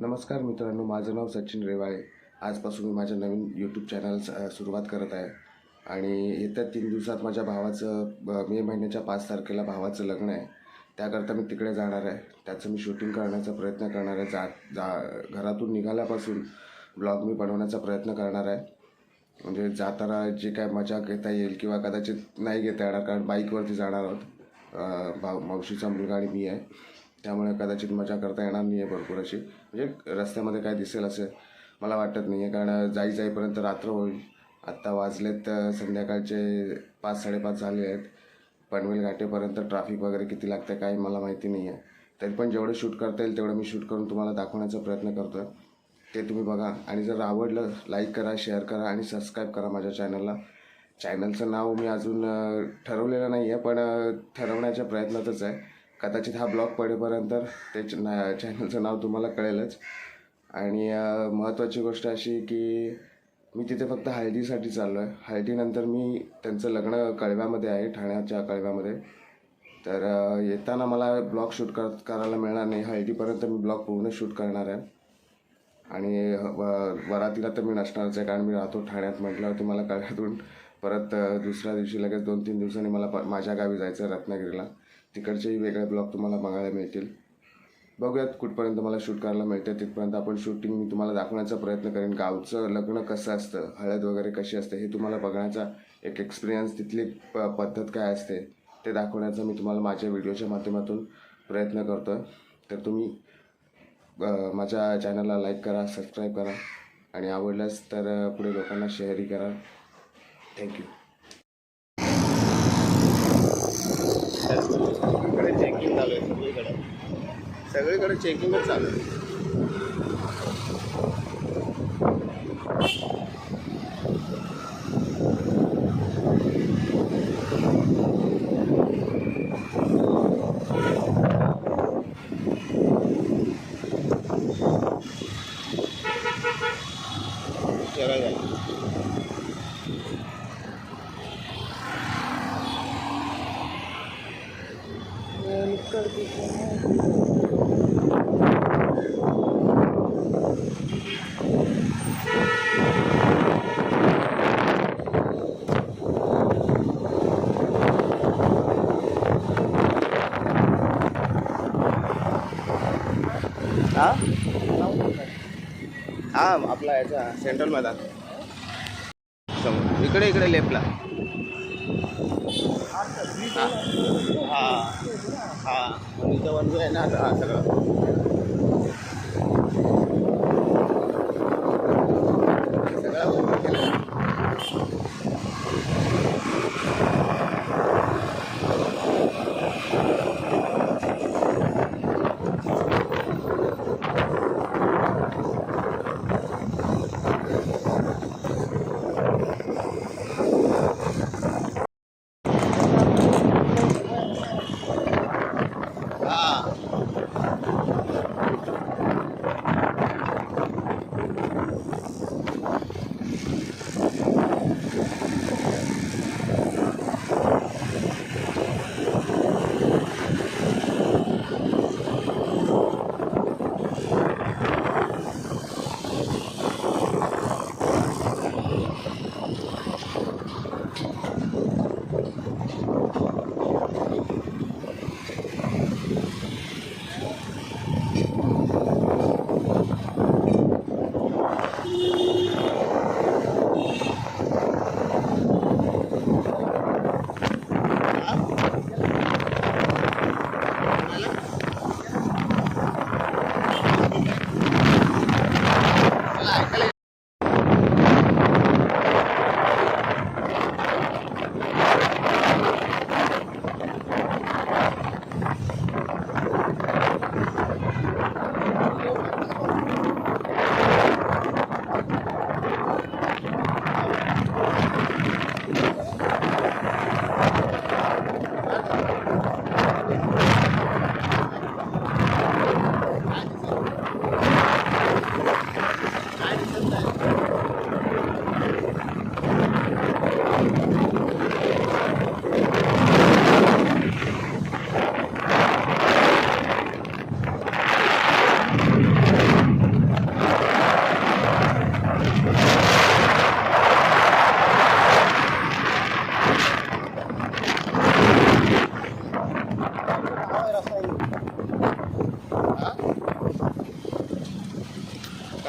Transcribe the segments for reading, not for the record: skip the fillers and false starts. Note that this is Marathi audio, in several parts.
नमस्कार मित्रांनो, माझं नाव सचिन रेवाळे. आजपासून मी माझ्या नवीन यूट्यूब चॅनल सुरुवात करत आहे आणि येत्या 3 दिवसात माझ्या भावाचं मे महिन्याच्या 5 तारखेला भावाचं लग्न आहे. त्याकरता मी तिकडे जाणार आहे. त्याचं मी शूटिंग करण्याचा प्रयत्न करणार आहे. घरातून निघाल्यापासून ब्लॉग मी बनवण्याचा प्रयत्न करणार आहे. म्हणजे जाताना जे काय मजा घेता येईल किंवा कदाचित नाही घेता येणार, कारण बाईकवरती जाणार आहोत. मावशीचा मुलगा आणि मी आहे, त्यामुळे कदाचित मजा करता येणार नाही आहे भरपूर अशी. म्हणजे रस्त्यामध्ये काय दिसेल असं मला वाटत नाही आहे, कारण जाईपर्यंत रात्र होईल. आत्ता वाजलेत संध्याकाळचे 5-5:30 झाले आहेत. पनवेल घाटेपर्यंत ट्रॅफिक वगैरे किती लागतं काय मला माहिती नाही आहे. तरी पण जेवढं शूट करता येईल तेवढं मी शूट करून तुम्हाला दाखवण्याचा प्रयत्न करतो आहे. ते तुम्ही बघा आणि जर आवडलं लाईक करा, शेअर करा आणि सबस्क्राईब करा माझ्या चॅनलला. चॅनलचं नाव मी अजून ठरवलेलं नाही आहे, पण ठरवण्याच्या प्रयत्नातच आहे. कदाचित हा ब्लॉग पडेपर्यंत ते चॅनलचं नाव तुम्हाला कळेलच. आणि महत्त्वाची गोष्ट अशी की मी तिथे फक्त हळदीसाठी चाललो आहे. हळदीनंतर मी त्यांचं लग्न कळव्यामध्ये आहे, ठाण्याच्या कळव्यामध्ये. तर येताना मला ब्लॉग शूट करायला मिळणार नाही. हळदीपर्यंत मी ब्लॉग पूर्ण शूट करणार आहे. आणि वरातीला तर मी नसणारच आहे, कारण मी राहतो ठाण्यात. म्हटल्यावरती मला कळव्यातून परत दुसऱ्या दिवशी लगेच 2-3 दिवसांनी मला माझ्या गावी जायचं आहे, रत्नागिरीला. तिकडचेही वेगळे ब्लॉग तुम्हाला बघायला मिळतील. बघूयात कुठपर्यंत मला शूट करायला मिळते. तिथपर्यंत आपण शूटिंग मी तुम्हाला दाखवण्याचा प्रयत्न करेन. गावचं लग्न कसं असतं, हळद वगैरे कशी असते हे तुम्हाला बघण्याचा एक एक्सपिरियन्स, तिथली पद्धत काय असते ते दाखवण्याचा मी तुम्हाला माझ्या व्हिडिओच्या माध्यमातून प्रयत्न करतो आहे. तर तुम्ही माझ्या चॅनलला लाईक करा, सबस्क्राईब करा आणि आवडल्यास तर पुढे लोकांना शेअरही करा. थँक्यू. सगळीकडे चेकिंग चालू आहे. सगळीकडे चेकिंगच चालू आहे. हा आपला याचा सेंट्रल मैदान समोर इकडे लेफ्टला. हा इथं वन आहे ना आता सगळं.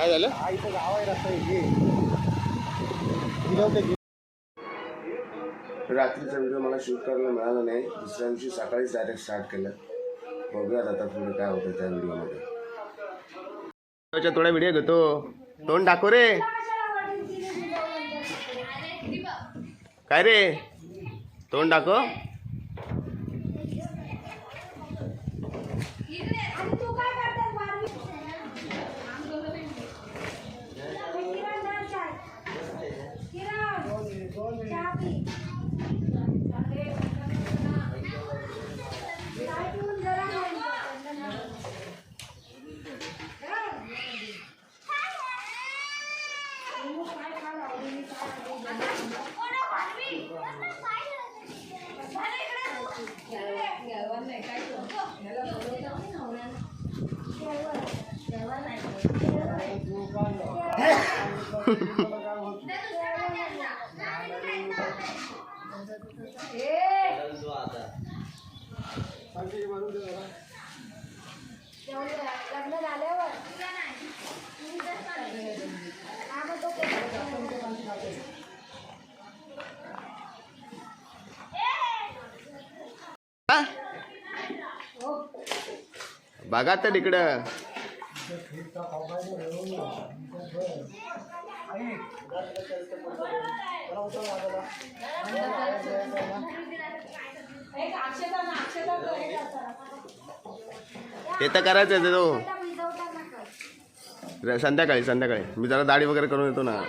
काय झालं? इथं गाव आहे रस्ता रात्रीचा व्हिडिओ मला शूट करायला मिळाला नाही. दुसऱ्या दिवशी सकाळीच डायरेक्ट स्टार्ट केलं. बघूयात आता पुढे काय होतं त्या व्हिडिओमध्ये. थोडा व्हिडिओ घेतो. तोंड दाखव रे. काय रे तोंड दाखव. लग्न झाल्यावर बघा तर इकडं. ते तर करायचं आहे तो. संध्याकाळी संध्याकाळी मी जरा दाढी वगैरे करून येतो ना.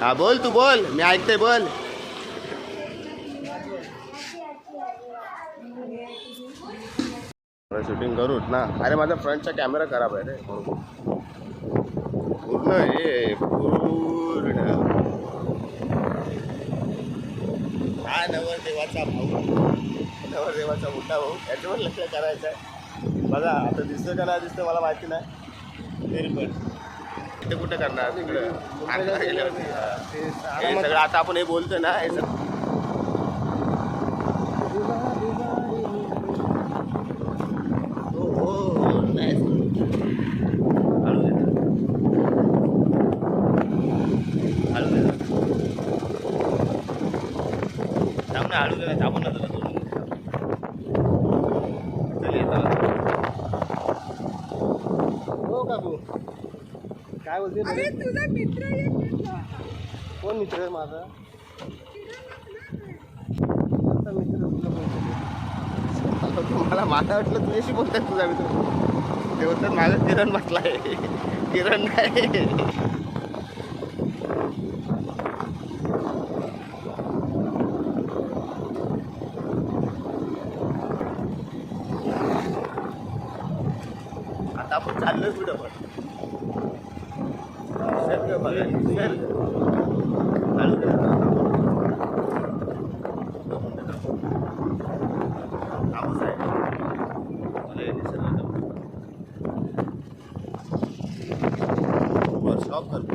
हा बोल तू बोल, मी ऐकते बोल. शूटिंग करूच ना. अरे माझा फ्रंटचा कॅमेरा खराब आहे रे पूर्ण. हे पूर्ण हा नवरदेवाचा भाऊ, नवरदेवाचा मोठा भाऊ, याच्यावर लक्ष करायचं आहे. बघा आता दिसतं का नाही दिसतं मला माहिती नाही. तरी पण ते कुठं करणार तिकडं गेल्यावरती हे सगळं. आता आपण हे बोलतोय ना हे सगळं. हळू दे थांबून ना तुला. हो काकू काय बोलते? तुझा मित्र कोण मित्र आहे माझा? मित्र मला वाटलं तुझ्याशी बोलतात तुझा मित्र. ते होतं माझा किरण म्हटलाय. किरण नाही. आता आपण चाललोय कुठं पण. निसर्ग बघा निसर्ग. आवाज आहे मला निसर्ग. बस स्टॉप करतो.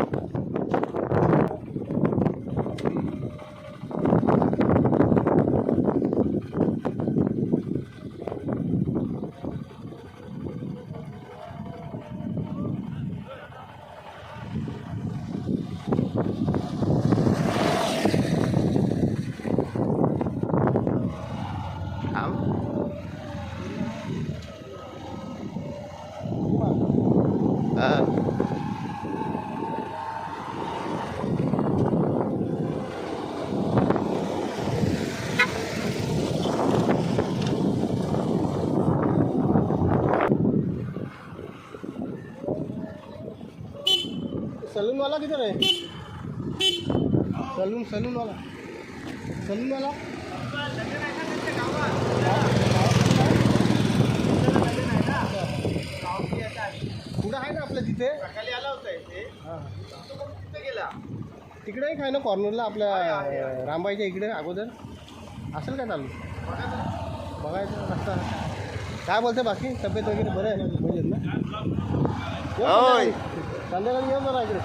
सलून वाला किधर है? सलून वाला कुठं आहे ना आपल्या तिथे? खाली आला होता इथे. गेला तिकडे काय ना कॉर्नरला आपल्या रामबाईच्या इकडे अगोदर असेल काय चालू बघायचं कसं. काय बोलते बाकी तब्येत वगैरे बरं आहे ना? म्हणजे ना संध्याकाळी येऊन जरा इकडे.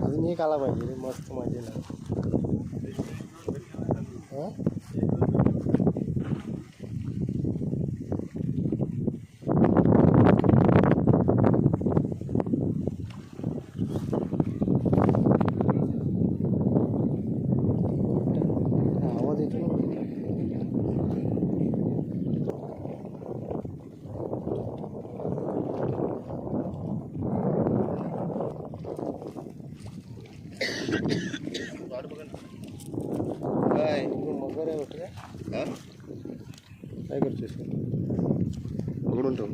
अजून एक आला पाहिजे रे, मस्त मजा ना. आवाज येतो ना. काय मगर आहे वाटतं काय? काय करतोस? उघडून ठेव.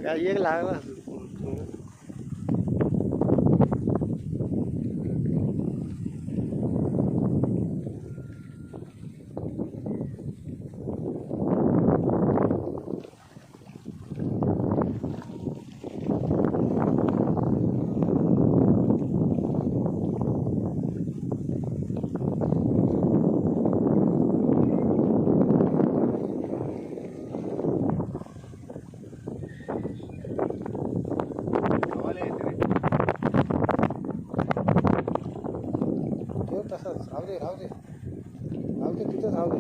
काय एक लागला. तसंच राहू दे तिथंच राहू दे.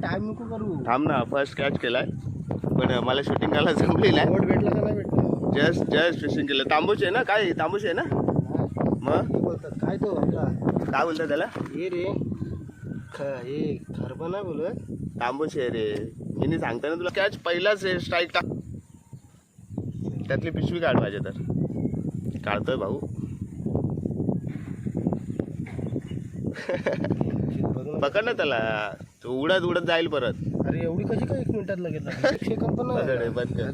टाइम नको करू. थांब ना, फर्स्ट कॅच केलाय पण मला शूटिंग करायला जमली नाही. बोट भेटला का नाही भेटला? जस्ट फिशिंग केलं. तांबूच आहे ना? काय तांबूच आहे ना? मग बोलतात काय तो आपला काय बोलतात त्याला? हे रे हे खरबा नाही बोलत, तांबूच आहे रे. मी सांगता ना तुला. कॅच पहिलाच स्ट्राईक टाक. त्यातली पिशवी काढ पाहिजे तर. काढतोय भाऊ. पकड ना त्याला. तो उडत जाईल परत. अरे एवढी कशी काय 1 मिनिटात लगेच? 1 सेकंद पण नाही. बंद कर.